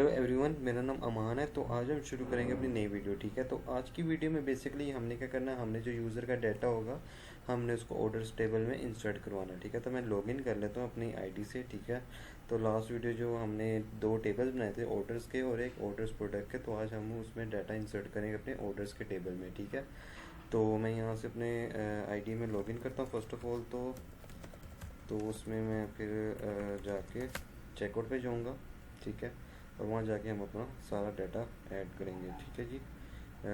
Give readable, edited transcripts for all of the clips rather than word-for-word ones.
Hello everyone, मेरा नाम अमान है। तो आज हम शुरू करेंगे अपनी नई वीडियो। ठीक है, तो आज की वीडियो में बेसिकली हमने क्या करना है, हमने जो यूज़र का डाटा होगा हमने उसको ऑर्डर्स टेबल में इंसर्ट करवाना है। ठीक है, तो मैं लॉगिन कर लेता हूँ अपनी आईडी से। ठीक है, तो लास्ट वीडियो जो हमने दो टेबल्स बनाए थे, ऑर्डर्स के और एक ऑर्डर्स प्रोडक्ट के, तो आज हम उसमें डाटा इंसर्ट करेंगे अपने ऑर्डर्स के टेबल में। ठीक है, तो मैं यहाँ से अपने आईडी में लॉगिन करता हूँ फर्स्ट ऑफ ऑल। तो उसमें मैं फिर जाके चेकआउट पे जाऊँगा। ठीक है, और वहाँ जाके हम अपना सारा डाटा ऐड करेंगे। ठीक है जी,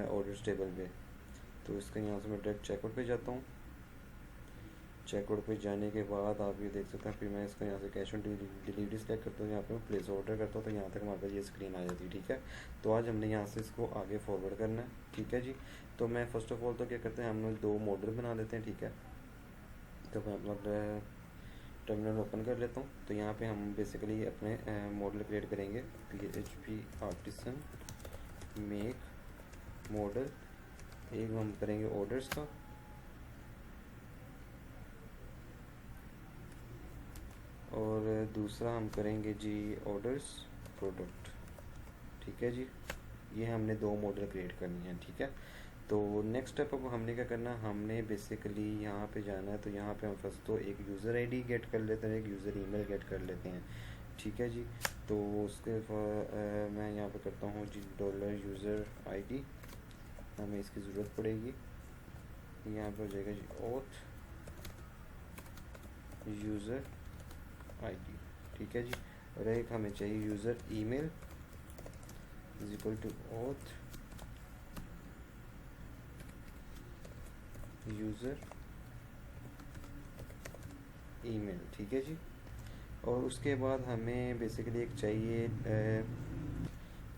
ऑर्डर्स टेबल पे। तो इसका यहाँ से मैं डायरेक्ट चेकआउट पे जाता हूँ। चेकआउट पे जाने के बाद आप ये देख सकते हैं, फिर मैं इसका यहाँ से कैश ऑन डिलीवरी सेलेक्ट करता हूँ। यहाँ पे मैं प्लेस ऑर्डर करता हूँ, तो यहाँ तक हमारे पास ये स्क्रीन आ जाती है। ठीक है, तो आज हमने यहाँ से इसको आगे फॉरवर्ड करना है। ठीक है जी, तो मैं फ़र्स्ट ऑफ ऑल तो क्या करते हैं, हम लोग दो मॉडल बना लेते हैं। ठीक है, तो मैं अपना टर्मिनल ओपन कर लेता हूँ। तो यहाँ पे हम बेसिकली अपने मॉडल क्रिएट करेंगे। PHP आर्टिसन मेक मॉडल, एक हम करेंगे ऑर्डर्स का, और दूसरा हम करेंगे जी ऑर्डर्स प्रोडक्ट। ठीक है जी, ये हमने दो मॉडल क्रिएट करनी है। ठीक है, तो नेक्स्ट स्टेप अब हमने क्या करना है, हमने बेसिकली यहाँ पे जाना है। तो यहाँ पे हम फर्स्ट तो एक यूज़र आईडी गेट कर लेते हैं, एक यूज़र ईमेल गेट कर लेते हैं। ठीक है जी, तो उसके मैं यहाँ पे करता हूँ जी डॉलर यूज़र आईडी, हमें इसकी ज़रूरत पड़ेगी। यहाँ पर हो जाएगा जी ऑथ यूज़र आईडी। ठीक है जी, और एक हमें चाहिए user email is equal to auth user email. ठीक है जी, और उसके बाद हमें बेसिकली एक चाहिए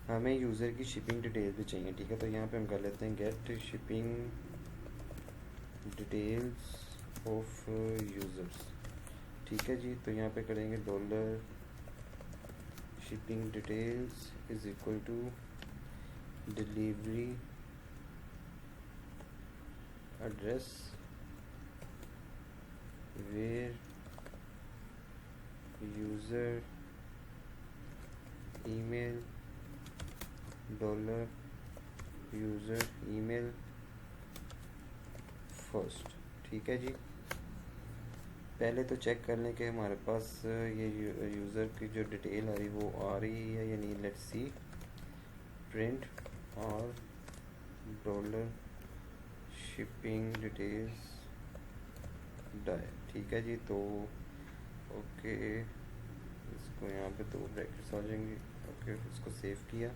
हमें यूज़र की शिपिंग डिटेल्स भी चाहिए। ठीक है, तो यहाँ पे हम कर लेते हैं get shipping details of users. ठीक है जी, तो यहाँ पे करेंगे dollar shipping details is equal to delivery address where user email dollar user email first. ठीक है जी, पहले तो चेक कर लें कि हमारे पास ये यूज़र की जो डिटेल आ रही वो आ रही है या नहीं। लेट्स सी प्रिंट और डॉलर शिपिंग डिटेल्स डाई। ठीक है जी, तो ओके, इसको यहाँ पे दो ब्रैकेट्स आ जाएंगे। ओके, इसको सेव किया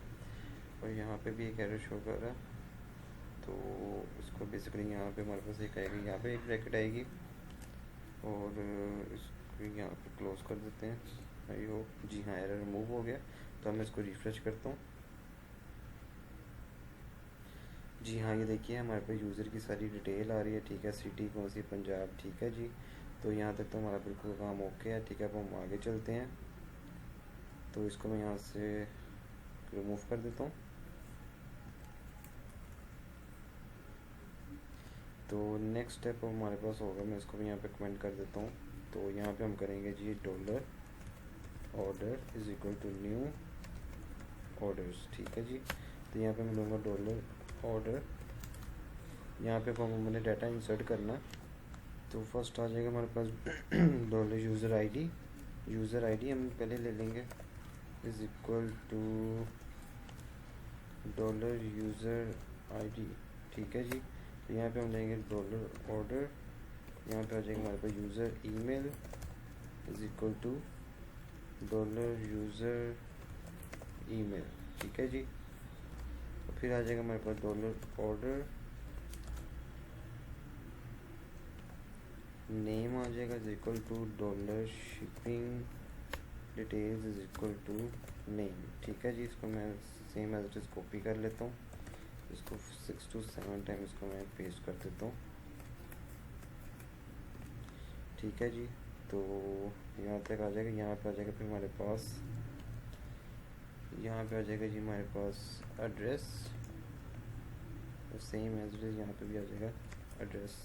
और यहाँ पे भी एक एरर शो कर रहा है। तो इसको बेसिकली यहाँ पे हमारे पास एक आएगी, यहाँ पे एक ब्रैकेट आएगी, और इसको यहाँ पे क्लोज कर देते हैं। आई होप जी हाँ एरर रिमूव हो गया। तो मैं इसको रिफ़्रेश करता हूँ। जी हाँ, ये देखिए हमारे पास यूज़र की सारी डिटेल आ रही है। ठीक है, सिटी कौन सी, पंजाब। ठीक है जी, तो यहाँ तक तो हमारा बिल्कुल काम ओके है। ठीक है, अब हम आगे चलते हैं। तो इसको मैं यहाँ से रिमूव कर देता हूँ। तो नेक्स्ट स्टेप हमारे पास होगा, मैं इसको भी यहाँ पे कमेंट कर देता हूँ। तो यहाँ पे हम करेंगे जी dollar order is equal to new orders. ठीक है जी, तो यहाँ पे मैं लूँगा डॉलर ऑर्डर। यहाँ पे हमने डाटा इंसर्ट करना है। तो फर्स्ट आ जाएगा हमारे पास डॉलर यूज़र आईडी हम पहले ले लेंगे is equal to dollar user ID. ठीक है जी, तो यहाँ पे हम लेंगे डॉलर ऑर्डर। यहाँ पे आ जाएगा हमारे पास user email is equal to dollar user email. ठीक है जी, और फिर आ जाएगा हमारे पास डॉलर ऑर्डर नेम आ जाएगा is equal to dollar shipping details is equal to name. ठीक है जी, इसको मैं same as it is copy कर लेता हूँ। इसको 6 to 7 टाइम इसको मैं पेस्ट कर देता हूँ। ठीक है जी, तो यहाँ तक आ जाएगा। यहाँ पे आ जाएगा फिर हमारे पास, यहाँ पे आ जाएगा जी हमारे पास address, same as it is यहाँ पे भी आ जाएगा एड्रेस।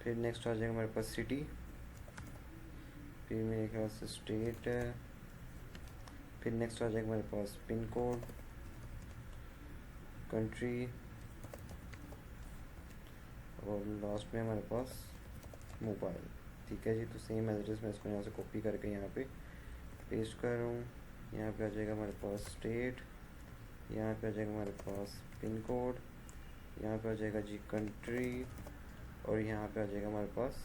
फिर नेक्स्ट आ जाएगा हमारे पास सिटी, फिर मेरे ख्याल से स्टेट है, फिर नेक्स्ट आ जाएगा हमारे पास पिन कोड, कंट्री, और लास्ट में हमारे पास मोबाइल। ठीक है जी, तो सेम एड्रेस मैं इसको यहाँ से कॉपी करके यहाँ पे पेस्ट कर रहा हूँ। यहाँ पे आ जाएगा हमारे पास स्टेट, यहाँ पे आ जाएगा हमारे पास पिन कोड, यहाँ पे आ जाएगा जी कंट्री, और यहाँ पे आ जाएगा हमारे पास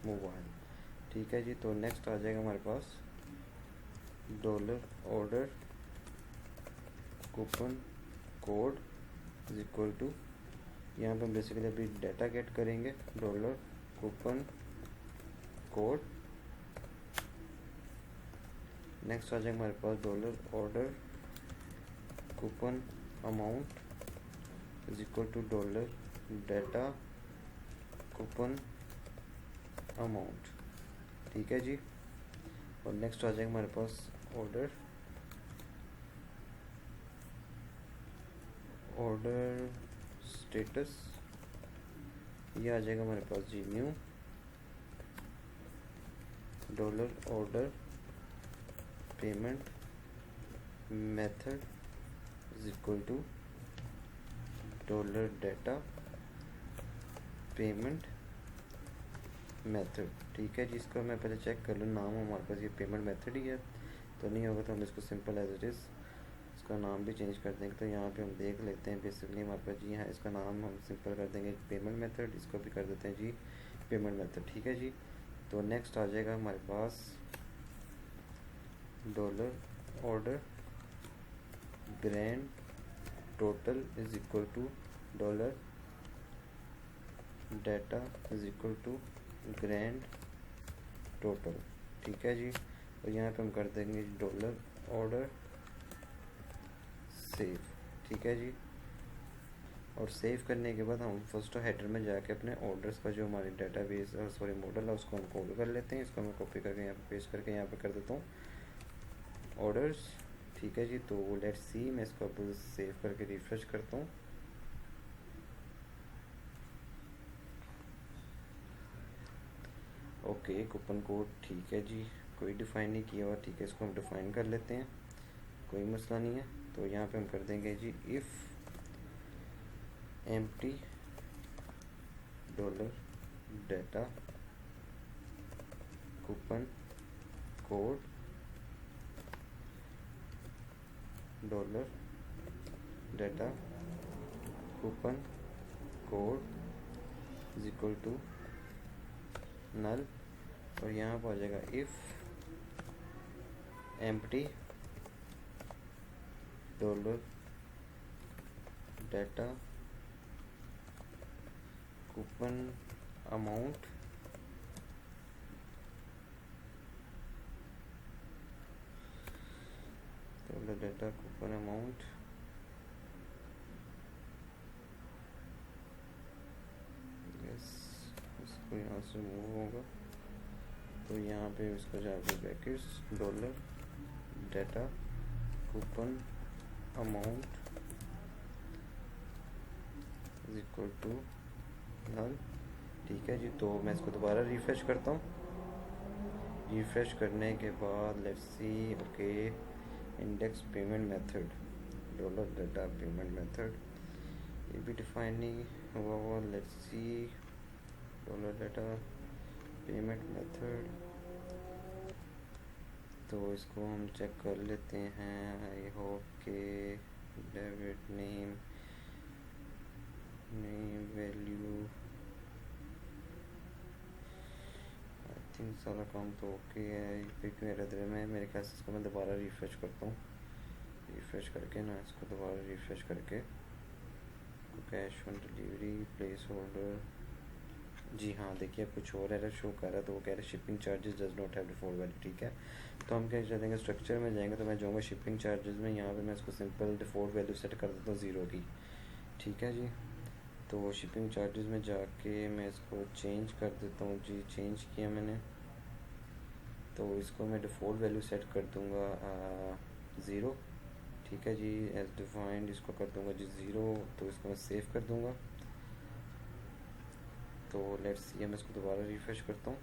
मोबाइल। ठीक है जी, तो नेक्स्ट आ जाएगा हमारे पास dollar order coupon code is equal to, यहाँ पे हम बेसिकली अभी डाटा गेट करेंगे, डॉलर कूपन कोड। नेक्स्ट आ जाएगा हमारे पास dollar order coupon amount is equal to dollar data coupon amount. ठीक है जी, और नेक्स्ट आ जाएगा हमारे पास ऑर्डर स्टेटस, ये आ जाएगा हमारे पास जी new dollar order payment method is equal to dollar data payment method. ठीक है जी, इसको मैं पहले चेक कर लूँ नाम हमारे पास ये पेमेंट मेथड ही है, तो नहीं होगा तो हम इसको सिंपल एज इट इज़ इसका नाम भी चेंज कर देंगे। तो यहाँ पे हम देख लेते हैं बेसिकली हमारे पास जी हाँ, इसका नाम हम सिंपल कर देंगे पेमेंट मेथड, इसको भी कर देते हैं जी पेमेंट मेथड। ठीक है जी, तो नेक्स्ट आ जाएगा हमारे पास dollar order grand total is equal to dollar data is equal to grand total. ठीक है जी, और यहाँ पे हम कर देंगे डॉलर ऑर्डर सेव। ठीक है जी, और सेव करने के बाद हम फर्स्ट हेडर में जाके अपने ऑर्डर्स का जो हमारी डाटाबेस सॉरी मॉडल है उसको हम कॉपी कर लेते हैं। इसको मैं कॉपी करके यहाँ पे पेस्ट करके यहाँ पे कर देता हूँ ऑर्डर्स। ठीक है जी, तो लेट्स सी, मैं इसको अब सेव करके रिफ्रेश करता हूँ। ओके, कूपन कोड ठीक है जी, कोई डिफ़ाइन नहीं किया हुआ। ठीक है, इसको हम डिफ़ाइन कर लेते हैं, कोई मसला नहीं है। तो यहाँ पे हम कर देंगे जी if empty dollar data coupon code dollar data coupon code is equal to null, और यहाँ पर आ जाएगा if empty dollar data coupon amount dollar data coupon amount yes, इसको यहाँ से मूव होगा तो यहाँ पे इसको जाके brackets dollar data coupon amount is equal to null. ठीक है जी, तो मैं इसको दोबारा रिफ्रेश करता हूँ। रिफ्रेश करने के बाद let's see, okay index payment method dollar data payment method, ये भी डिफाइन नहीं हुआ। Let's see dollar data payment method, तो इसको हम चेक कर लेते हैं। आई होप के debit name value, I think सारा काम तो ओके है। फिर क्यों एरर दे रहा है? मेरे ख्याल से इसको मैं दोबारा रिफ्रेश करता हूँ। रिफ्रेश करके ना इसको दोबारा रिफ्रेश करके cash on delivery placeholder, जी हाँ देखिए कुछ और एरर शो कर रहा है, तो वो कह रहा है shipping charges does not have default value. ठीक है, तो हम क्या चलेंगे स्ट्रक्चर में जाएंगे, तो मैं जाऊँगा शिपिंग चार्जेस में, यहाँ पे मैं इसको सिंपल डिफ़ॉल्ट वैल्यू सेट कर देता हूँ 0 की। ठीक है जी, तो शिपिंग चार्जेस में जाके मैं इसको चेंज कर देता हूँ जी, चेंज किया मैंने, तो इसको मैं डिफ़ॉल्ट वैल्यू सेट कर दूँगा 0। ठीक है जी, एज डिफाइंड इसको कर दूँगा जी 0, तो इसको मैं सेव कर दूँगा। तो लेट्स सी, मैं इसको दोबारा रिफ्रेश करता हूँ।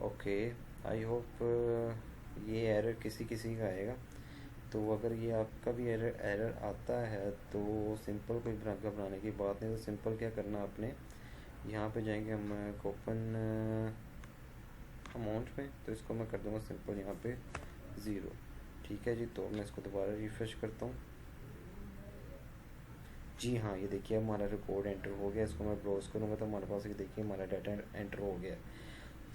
ओके, आई होप ये एरर किसी किसी का आएगा। तो अगर ये आपका भी एरर आता है तो सिंपल, कोई घबराने की बात नहीं। तो सिंपल क्या करना आपने, यहाँ पे जाएंगे हम कूपन अमाउंट में, तो इसको मैं कर दूँगा सिंपल यहाँ पे 0। ठीक है जी, तो मैं इसको दोबारा रिफ्रेश करता हूँ। जी हाँ, ये देखिए हमारा रिकॉर्ड एंटर हो गया। इसको मैं ब्राउज़ करूँगा तो हमारे पास ये देखिए हमारा डाटा एंटर हो गया।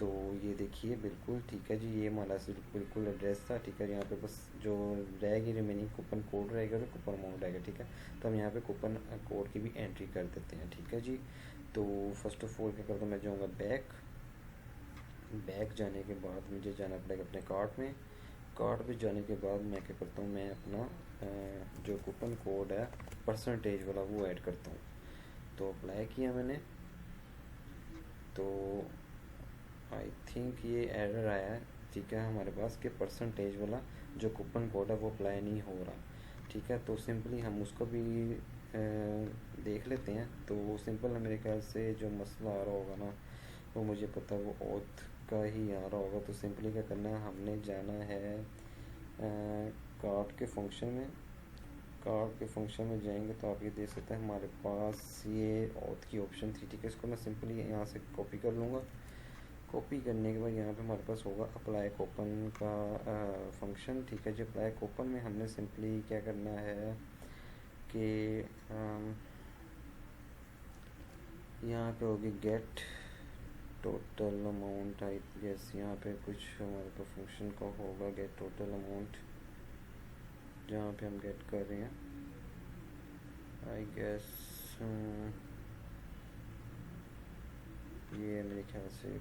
तो ये देखिए बिल्कुल ठीक है जी, ये हमारा बिल्कुल एड्रेस था। ठीक है, यहाँ पे बस जो रहेगी रिमेनिंग कूपन कोड रहेगा और कूपन अमाउंट रहेगा। ठीक है, तो हम यहाँ पे कूपन कोड की भी एंट्री कर देते हैं। ठीक है जी, तो फर्स्ट ऑफ ऑल क्या करता हूँ, मैं जाऊँगा बैक जाने के बाद मुझे जाना पड़ेगा अपने कार्ट में। कार्ट पे जाने के बाद मैं क्या करता हूँ, मैं अपना जो कूपन कोड है परसेंटेज वाला वो ऐड करता हूँ। तो अप्लाई किया मैंने, तो आई थिंक ये एरर आया है। ठीक है, हमारे पास के परसेंटेज वाला जो कूपन कोड है वो अप्लाई नहीं हो रहा। ठीक है, तो सिंपली हम उसको भी देख लेते हैं। तो सिंपल मेरे ख्याल से जो मसला आ रहा होगा ना, वो मुझे पता है वो ऑथ का ही आ रहा होगा। तो सिंपली क्या करना है, हमने जाना है कार्ट के फंक्शन में। कार्ट के फंक्शन में जाएंगे तो आप ये देख सकते हैं हमारे पास ये ऑथ की ऑप्शन थी। ठीक है, इसको मैं सिंपली यहाँ से कॉपी कर लूँगा। कॉपी करने के बाद यहाँ पे हमारे पास होगा अप्लाई कूपन का फंक्शन। ठीक है जी, अप्लाई कूपन में हमने सिंपली क्या करना है कि यहाँ पे होगी get total amount. I guess यहाँ पे कुछ हमारे पास फंक्शन का होगा गेट टोटल अमाउंट, जहाँ पे हम गेट कर रहे हैं। आई गेस ये मेरे ख्याल से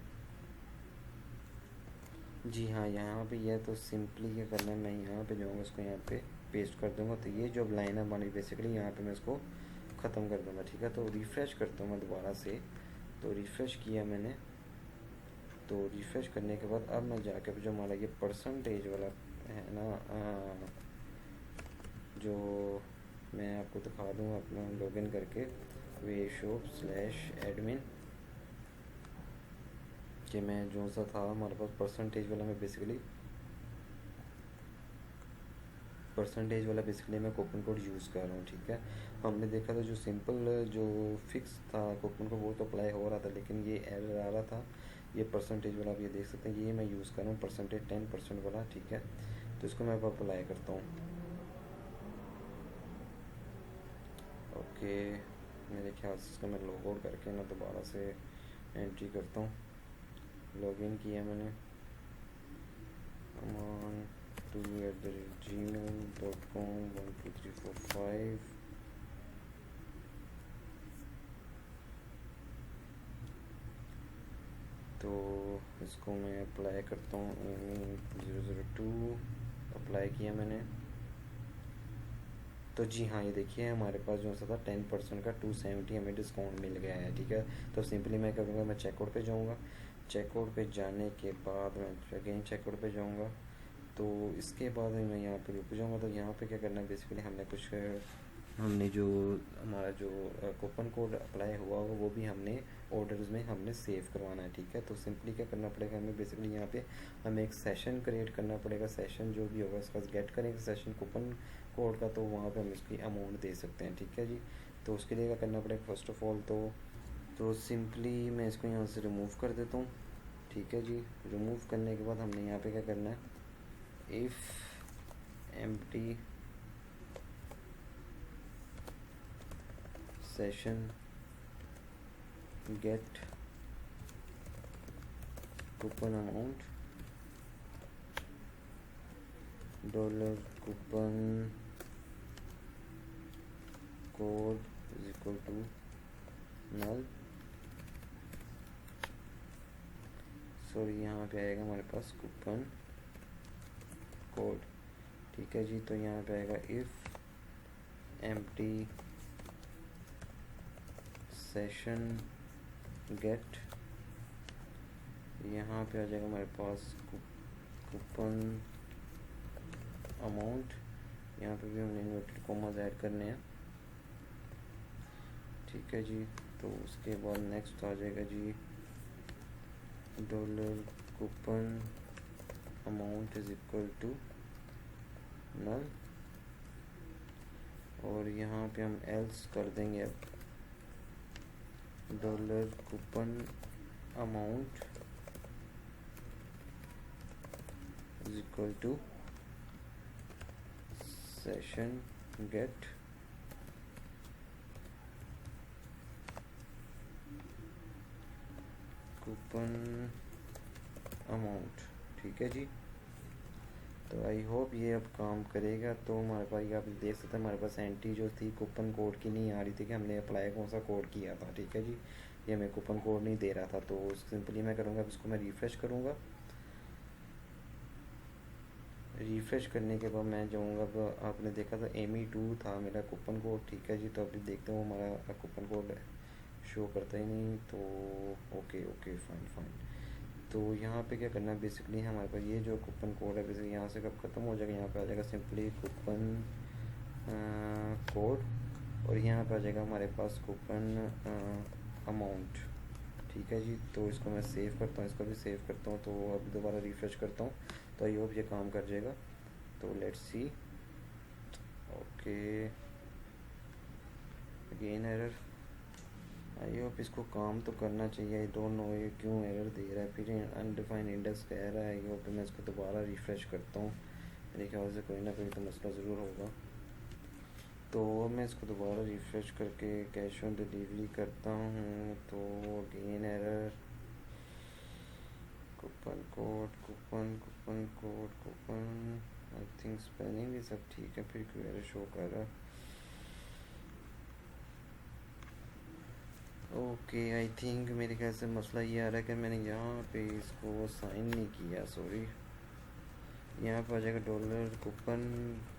जी हाँ, यहाँ पे यह तो सिंपली क्या करना है, मैं यहाँ पे जाऊँगा, इसको यहाँ पे पेस्ट कर दूँगा। तो ये जो लाइन है हमारी बेसिकली यहाँ पे मैं इसको ख़त्म कर दूँगा। ठीक है, तो रिफ़्रेश करता हूँ मैं दोबारा से। तो रिफ़्रेश किया मैंने, तो रिफ़्रेश करने के बाद अब मैं जाकर जो हमारा ये परसेंटेज वाला है ना, जो मैं आपको दिखा दूँ अपना लॉगिन करके वेशॉप/एडमिन कि मैं जो सा था हमारे पास परसेंटेज वाला, मैं बेसिकली मैं कूपन कोड यूज़ कर रहा हूँ। ठीक है, हमने देखा था जो सिंपल जो फिक्स था कूपन कोड वो तो अप्लाई हो रहा था, लेकिन ये एरर आ रहा था ये परसेंटेज वाला। आप ये देख सकते हैं, ये मैं यूज़ कर रहा हूँ परसेंटेज 10% वाला। ठीक है, तो इसको मैं अब अप्लाई करता हूँ। ओके, मेरे ख्याल से इसको मैं लॉग आउट करके ना दोबारा से एंट्री करता हूँ। लॉगिन किया मैंने aman2@gmail.com 12345। तो इसको मैं अप्लाई करता हूँ 002। अप्लाई किया मैंने, तो जी हाँ, ये देखिए हमारे पास जो सा था 10% का 270 हमें डिस्काउंट मिल गया है। ठीक है, तो सिंपली मैं करूँगा, मैं चेकआउट पे जाऊँगा। चेकआउट पे जाने के बाद मैं अगेन चेकआउट पे जाऊँगा। तो इसके बाद मैं यहाँ पे रुक जाऊँगा। तो यहाँ पे क्या करना है, बेसिकली हमने जो हमारा जो कूपन कोड अप्लाई हुआ होगा वो भी हमने ऑर्डर्स में हमने सेव करवाना है। ठीक है, तो सिंपली क्या करना पड़ेगा हमें, बेसिकली यहाँ पे हमें एक सेशन क्रिएट करना पड़ेगा। सेशन जो भी होगा इसका गेट करेंगे सेशन कूपन कोड का, तो वहाँ पे हम इसकी अमाउंट दे सकते हैं। ठीक है जी, तो उसके लिए क्या करना पड़ेगा फर्स्ट ऑफ ऑल, तो सिंपली मैं इसको यहाँ से रिमूव कर देता हूँ। ठीक है जी, रिमूव करने के बाद हमने यहाँ पे क्या करना है, if empty session get coupon amount dollar coupon code is equal to null. Sorry, यहाँ पे आएगा हमारे पास कूपन कोड। ठीक है जी, तो यहाँ पे आएगा इफ़ एम्प्टी सेशन गेट, यहाँ पे आ जाएगा हमारे पास कूपन अमाउंट। यहाँ पे भी हमने इन्वर्टेड कॉमास ऐड करने हैं। ठीक है जी, तो उसके बाद नेक्स्ट आ जाएगा जी dollar coupon amount is equal to null, और यहाँ पे हम एल्स कर देंगे अब dollar coupon amount is equal to session get coupon amount. ठीक है जी, तो आई होप ये अब काम करेगा। तो हमारे पास ये आप देख सकते हैं, हमारे पास एंट्री जो थी कूपन कोड की नहीं आ रही थी कि हमने अप्लाई कौन सा कोड किया था। ठीक है जी, ये हमें कूपन कोड नहीं दे रहा था, तो सिंपली मैं करूँगा, अब इसको मैं रिफ़्रेश करूँगा। रिफ़्रेश करने के बाद मैं जाऊँगा, अब आपने देखा था ME2 था मेरा कूपन कोड। ठीक है जी, तो अभी देखते हैं हमारा कूपन कोड शो करता ही नहीं, तो ओके ओके फाइन फाइन। तो यहाँ पे क्या करना है, बेसिकली हमारे पास ये जो कूपन कोड है बेसिकली यहाँ से कब ख़त्म हो जाएगा, यहाँ पे आ जाएगा सिंपली कूपन कोड, और यहाँ पे आ जाएगा हमारे पास कूपन अमाउंट। ठीक है जी, तो इसको मैं सेव करता हूँ, इसको भी सेव करता हूँ। तो अब दोबारा रिफ़्रेश करता हूँ, तो आई होप ये काम कर जाएगा। तो let's see, okay again error. I hope इसको काम तो करना चाहिए। आई डोंट नो ये क्यों एरर दे रहा है, फिर अनडिफाइंड इंडेक्स कह रहा है। आई होप मैं इसको दोबारा रिफ़्रेश करता हूँ, मेरे ख्याल से कोई ना कोई तो मसला ज़रूर होगा। तो मैं इसको दोबारा रिफ़्रेश करके कैश ऑन डिलीवरी करता हूँ, तो again error. Coupon code coupon coupon code coupon, I think spelling भी सब ठीक है, फिर क्यों एरर शो कर रहा है। ओके आई थिंक मेरे ख्याल से मसला ये आ रहा है कि मैंने यहाँ पे इसको साइन नहीं किया, सॉरी। यहाँ पर आ जाएगा dollar coupon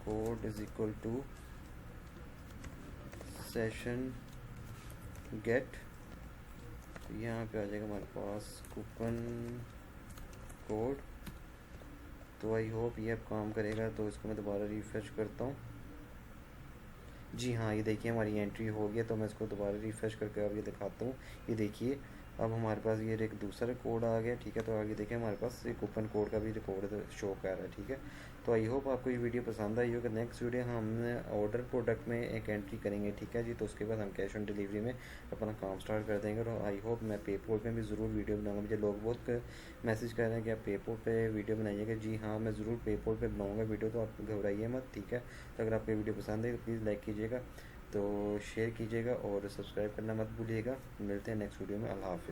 code is equal to session get, तो यहाँ पे आ जाएगा हमारे पास कूपन कोड। तो आई होप ये अब काम करेगा। तो इसको मैं दोबारा रिफ़्रेश करता हूँ। जी हाँ, ये देखिए हमारी एंट्री हो गई है। तो मैं इसको दोबारा रिफ़्रेश करके अब ये दिखाता हूँ। ये देखिए अब हमारे पास ये एक दूसरा कोड आ गया। ठीक है, तो आगे देखिए हमारे पास ये कूपन कोड का भी रिकॉर्ड शो कर रहा है। ठीक है, तो आई होप आपको ये वीडियो पसंद आई होगी। नेक्स्ट वीडियो हम ऑर्डर प्रोडक्ट में एक एंट्री करेंगे। ठीक है जी, तो उसके बाद हम कैश ऑन डिलीवरी में अपना काम स्टार्ट कर देंगे। और आई होप मैं पेपोल में भी ज़रूर वीडियो बनाऊँगा। मुझे लोग बहुत मैसेज कर रहे हैं कि आप पेपोल पे वीडियो बनाइएगा। जी हाँ, मैं ज़रूर पेपोल पे बनाऊँगा वीडियो, तो आप घबराइए मत। ठीक है, तो अगर आपको वीडियो पसंद है तो प्लीज़ लाइक कीजिएगा, तो शेयर कीजिएगा और सब्सक्राइब करना मत भूलिएगा। मिलते हैं नेक्स्ट वीडियो में। अल्लाह हाफ़िज़।